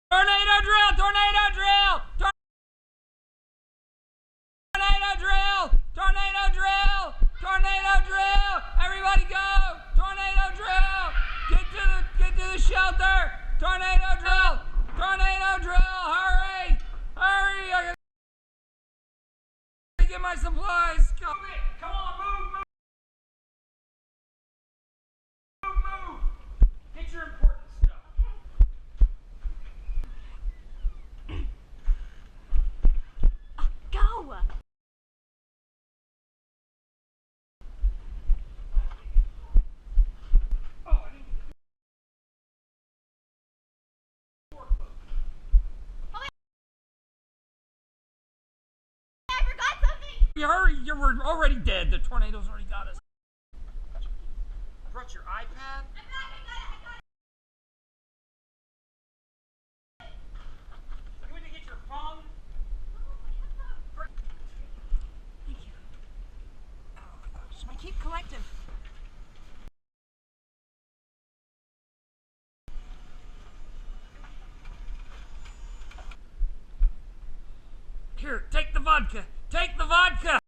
Tornado drill! Tornado drill! Tornado drill! Tornado drill! Tornado drill! Everybody go! Tornado drill! Get to the shelter! Tornado drill! Tornado drill! Hurry! Hurry! I gotta get my supplies! Go. Come on, move! Move! Get your important stuff. Go! Hurry, we're already dead. The tornado's already got us. I brought your iPad. You went to get your phone? Thank you. Oh my gosh, my Keep Collective. Here, take the vodka. Take the vodka.